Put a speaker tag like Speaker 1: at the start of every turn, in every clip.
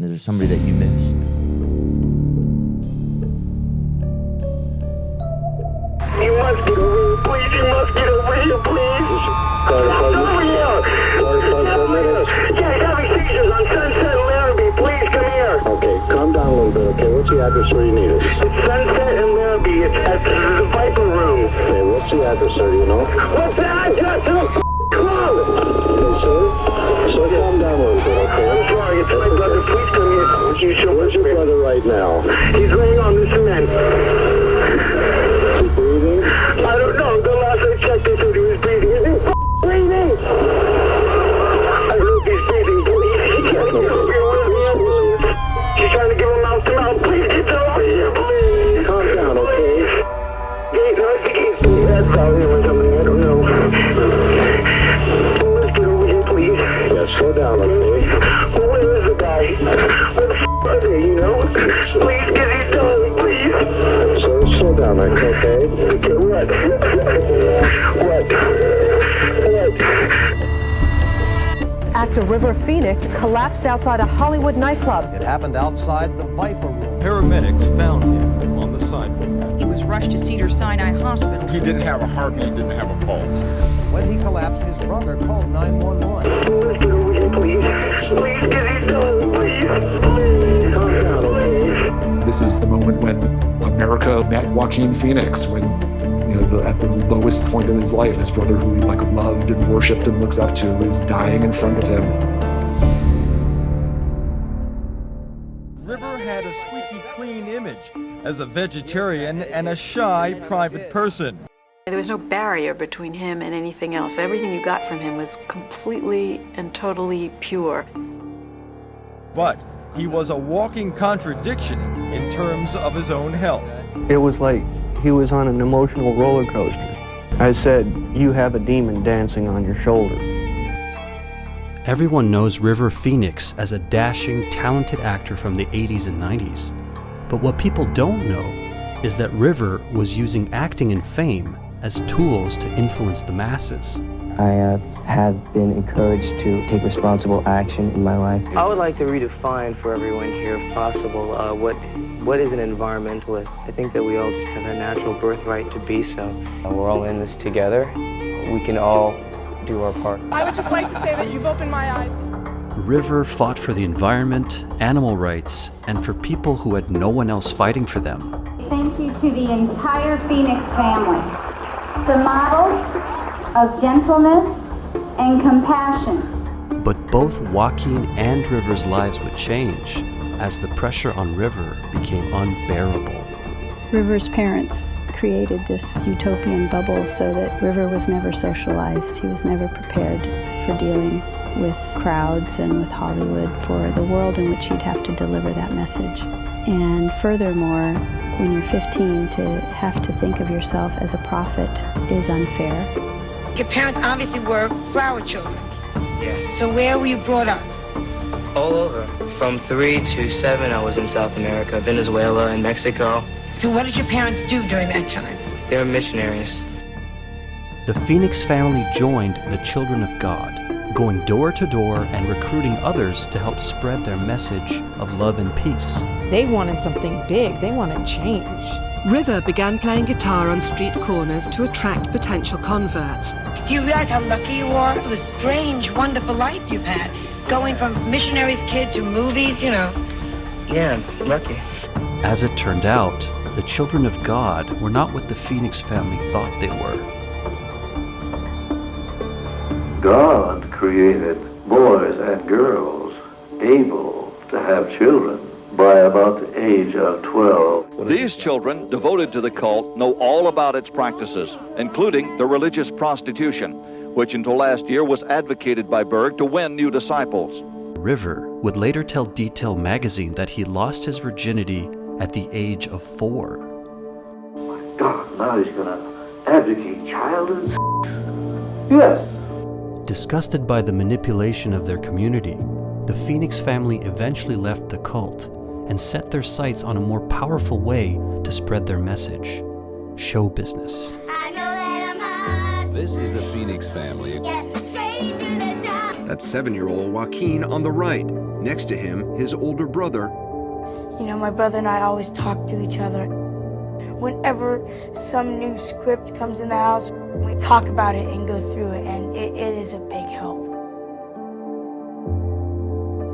Speaker 1: Is there somebody that you miss?
Speaker 2: You must get over here, please. You must get over here, please. Over here. Yeah, he's having seizures on Sunset and Larrabee. Please come here.
Speaker 3: Okay, calm down a little bit, okay? What's the address where you need us?
Speaker 2: It's Sunset and Larrabee. It's at the Viper Room.
Speaker 3: Okay, what's the address, sir? Do you know?
Speaker 2: What's the address to the club?
Speaker 3: Okay, sir. So calm down a little bit, okay?
Speaker 2: I'm sorry, it's my brother. Please come here. You show
Speaker 3: Where's your brother right now?
Speaker 2: He's laying on the cement.
Speaker 3: Is he breathing?
Speaker 2: I don't know. The last I checked, they said he was breathing. Is he breathing? I hope he's breathing. Please, he can't get over here with me. She's trying to give him mouth to mouth. Please get over here, please.
Speaker 3: Calm down, okay?
Speaker 2: No, I think he's doing that volume or something. I don't know. Let's get over here, please.
Speaker 3: Yeah, slow down, okay?
Speaker 2: Well, where is the guy? Where the are they, you know? Please get his done, please.
Speaker 3: So slow down, okay?
Speaker 2: Okay, what? What?
Speaker 4: Actor River Phoenix collapsed outside a Hollywood nightclub.
Speaker 5: It happened outside the Viper Room.
Speaker 6: Paramedics found him on the sidewalk.
Speaker 7: He was rushed to Cedars-Sinai Hospital.
Speaker 8: He didn't have a heartbeat, didn't have a pulse.
Speaker 5: When he collapsed, his brother called 911.
Speaker 2: Let's get over here, please. Please get his done, please. Please. Calm down, okay?
Speaker 9: This is the moment when America met Joaquin Phoenix, when, at the lowest point in his life, his brother, who he loved and worshipped and looked up to, is dying in front of him.
Speaker 6: River had a squeaky clean image as a vegetarian and a shy private person.
Speaker 7: There was no barrier between him and anything else. Everything you got from him was completely and totally pure.
Speaker 6: But he was a walking contradiction in terms of his own health.
Speaker 10: It was like he was on an emotional roller coaster. I said, "You have a demon dancing on your shoulder."
Speaker 11: Everyone knows River Phoenix as a dashing, talented actor from the 80s and 90s. But what people don't know is that River was using acting and fame as tools to influence the masses.
Speaker 12: I have been encouraged to take responsible action in my life.
Speaker 10: I would like to redefine for everyone here, if possible, what is an environmentalist. I think that we all just have a natural birthright to be so.
Speaker 12: We're all in this together. We can all do our part.
Speaker 13: I would just like to say that you've opened my eyes.
Speaker 11: River fought for the environment, animal rights, and for people who had no one else fighting for them.
Speaker 14: Thank you to the entire Phoenix family. The models of gentleness and compassion.
Speaker 11: But both Joaquin and River's lives would change as the pressure on River became unbearable.
Speaker 15: River's parents created this utopian bubble so that River was never socialized. He was never prepared for dealing with crowds and with Hollywood, for the world in which he'd have to deliver that message. And furthermore, when you're 15, to have to think of yourself as a prophet is unfair.
Speaker 16: Your parents obviously were flower children.
Speaker 12: Yeah.
Speaker 16: So where were you brought up?
Speaker 12: All over. From 3 to 7, I was in South America, Venezuela, and Mexico.
Speaker 16: So what did your parents do during that time?
Speaker 12: They were missionaries.
Speaker 11: The Phoenix family joined the Children of God, going door to door and recruiting others to help spread their message of love and peace.
Speaker 17: They wanted something big. They wanted change.
Speaker 18: River began playing guitar on street corners to attract potential converts.
Speaker 16: Do you realize how lucky you are? The strange, wonderful life you've had. Going from missionary's kid to movies,
Speaker 12: Yeah, lucky.
Speaker 11: As it turned out, the Children of God were not what the Phoenix family thought they were.
Speaker 19: God created boys and girls able to have children by about the age of 12.
Speaker 20: These children, devoted to the cult, know all about its practices, including the religious prostitution, which until last year was advocated by Berg to win new disciples.
Speaker 11: River would later tell Detail magazine that he lost his virginity at the age of 4.
Speaker 19: God, now he's gonna advocate child and Yes.
Speaker 11: Disgusted by the manipulation of their community, the Phoenix family eventually left the cult and set their sights on a more powerful way to spread their message: show business.
Speaker 3: This is the Phoenix family. That's 7-year-old Joaquin on the right,
Speaker 1: Next to him, his older brother.
Speaker 21: You know, my brother and I always talk to each other. Whenever some new script comes in the house, we talk about it and go through it, and it is a big help.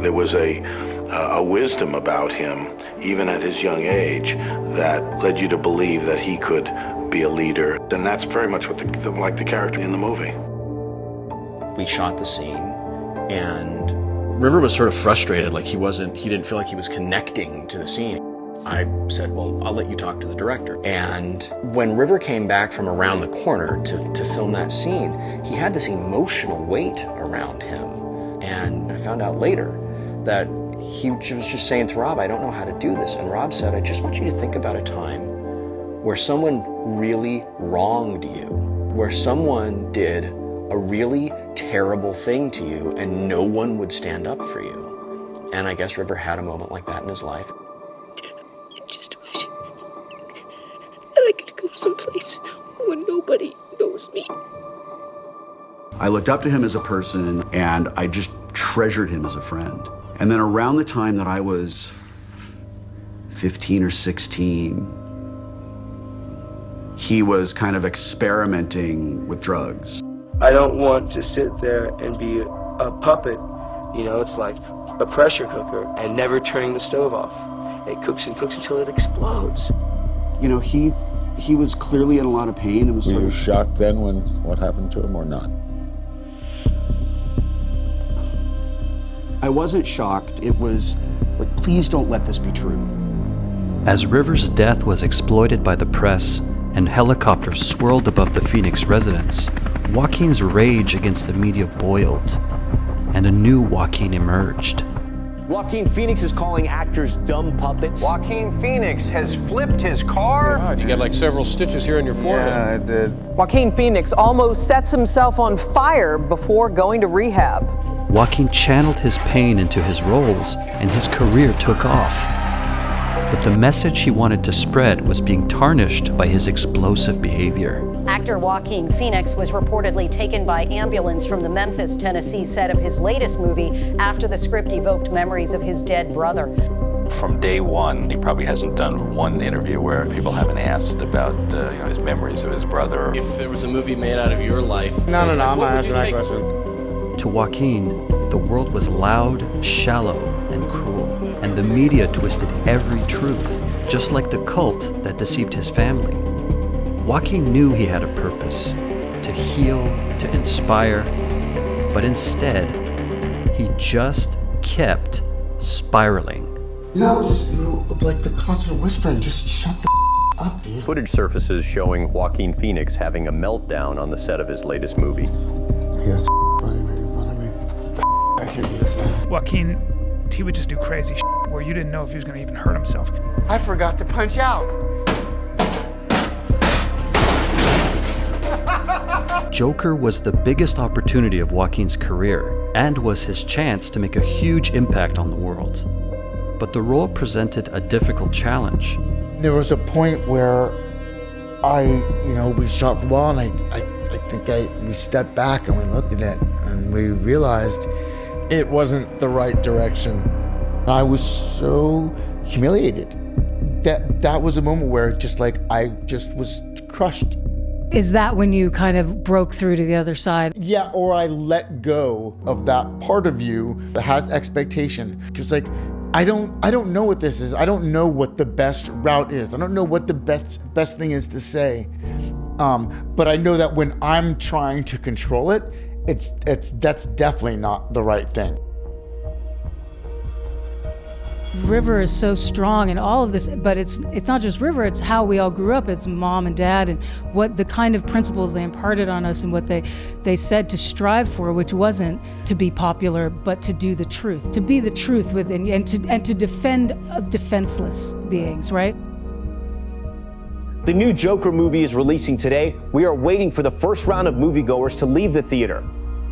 Speaker 22: There was a wisdom about him, even at his young age, that led you to believe that he could be a leader. And that's very much what like the character in the movie.
Speaker 23: We shot the scene, and River was sort of frustrated, like he didn't feel like he was connecting to the scene. I said, well, I'll let you talk to the director. And when River came back from around the corner to film that scene, he had this emotional weight around him. And I found out later that he was just saying to Rob, I don't know how to do this. And Rob said, I just want you to think about a time where someone really wronged you, where someone did a really terrible thing to you and no one would stand up for you. And I guess River had a moment like that in his life.
Speaker 24: I just wish that I could go someplace where nobody knows me.
Speaker 1: I looked up to him as a person, and I just treasured him as a friend. And then around the time that I was 15 or 16, he was kind of experimenting with drugs.
Speaker 10: I don't want to sit there and be a puppet. You know, it's like a pressure cooker and never turning the stove off. It cooks and cooks until it explodes.
Speaker 1: You know, he was clearly in a lot of pain and was
Speaker 8: Were you shocked then when what happened to him or not?
Speaker 1: I wasn't shocked. It was like, please don't let this be true.
Speaker 11: As River's death was exploited by the press and helicopters swirled above the Phoenix residence, Joaquin's rage against the media boiled, and a new Joaquin emerged.
Speaker 25: Joaquin Phoenix is calling actors dumb puppets.
Speaker 26: Joaquin Phoenix has flipped his car.
Speaker 27: God, you got like several stitches here on your forehead.
Speaker 26: Yeah, I did.
Speaker 28: Joaquin Phoenix almost sets himself on fire before going to rehab.
Speaker 11: Joaquin channeled his pain into his roles, and his career took off. But the message he wanted to spread was being tarnished by his explosive behavior.
Speaker 29: Actor Joaquin Phoenix was reportedly taken by ambulance from the Memphis, Tennessee set of his latest movie after the script evoked memories of his dead brother.
Speaker 30: From day one, he probably hasn't done one interview where people haven't asked about his memories of his brother.
Speaker 31: If there was a movie made out of your life...
Speaker 10: No, I'm not answering that question.
Speaker 11: To Joaquin, the world was loud, shallow, and cruel, and the media twisted every truth, just like the cult that deceived his family. Joaquin knew he had a purpose, to heal, to inspire, but instead, he just kept spiraling.
Speaker 32: No, just like the constant whispering, just shut the up, dude.
Speaker 33: Footage surfaces showing Joaquin Phoenix having a meltdown on the set of his latest movie.
Speaker 32: Yeah, it's funny, making fun of me. I can't do this, man.
Speaker 34: Joaquin, he would just do crazy where you didn't know if he was going to even hurt himself.
Speaker 32: I forgot to punch out.
Speaker 11: Joker was the biggest opportunity of Joaquin's career and was his chance to make a huge impact on the world. But the role presented a difficult challenge.
Speaker 32: There was a point where we shot for a while, and I think we stepped back and we looked at it and we realized it wasn't the right direction. I was so humiliated. That was a moment where I just was crushed.
Speaker 35: Is that when you kind of broke through to the other side?
Speaker 32: Yeah, or I let go of that part of you that has expectation. Because I don't know what this is. I don't know what the best route is. I don't know what the best thing is to say. But I know that when I'm trying to control it, that's definitely not the right thing.
Speaker 35: River is so strong and all of this, but it's not just River, it's how we all grew up. It's mom and dad and what the kind of principles they imparted on us and what they said to strive for, which wasn't to be popular, but to do the truth, to be the truth within and to defend defenseless beings, right?
Speaker 25: The new Joker movie is releasing today. We are waiting for the first round of moviegoers to leave the theater.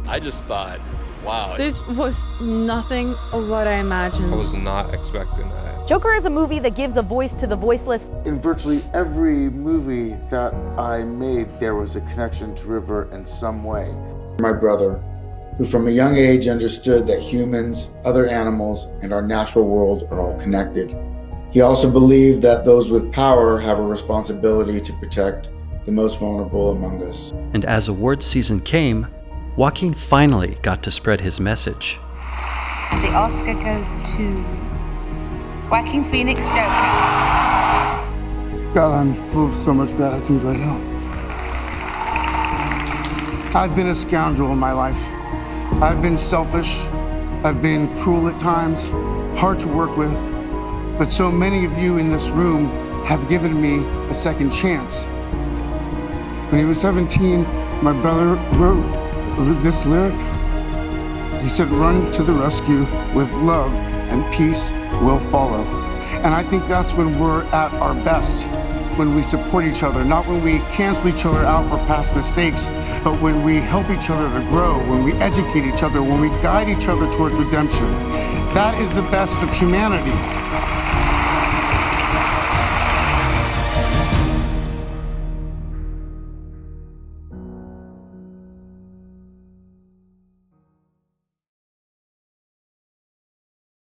Speaker 27: I just thought, wow.
Speaker 13: This was nothing of what I imagined.
Speaker 27: I was not expecting that.
Speaker 29: Joker is a movie that gives a voice to the voiceless.
Speaker 32: In virtually every movie that I made, there was a connection to River in some way. My brother, who from a young age understood that humans, other animals, and our natural world are all connected. He also believed that those with power have a responsibility to protect the most vulnerable among us.
Speaker 11: And as awards season came, Joaquin finally got to spread his message.
Speaker 2: The Oscar goes to Joaquin Phoenix, Joker.
Speaker 3: God, I'm full of so much gratitude right now. I've been a scoundrel in my life. I've been selfish. I've been cruel at times, hard to work with. But so many of you in this room have given me a second chance. When he was 17, my brother wrote this lyric. He said, "Run to the rescue with love and peace will follow." And I think that's when we're at our best, when we support each other, not when we cancel each other out for past mistakes, but when we help each other to grow, when we educate each other, when we guide each other towards redemption. That is the best of humanity.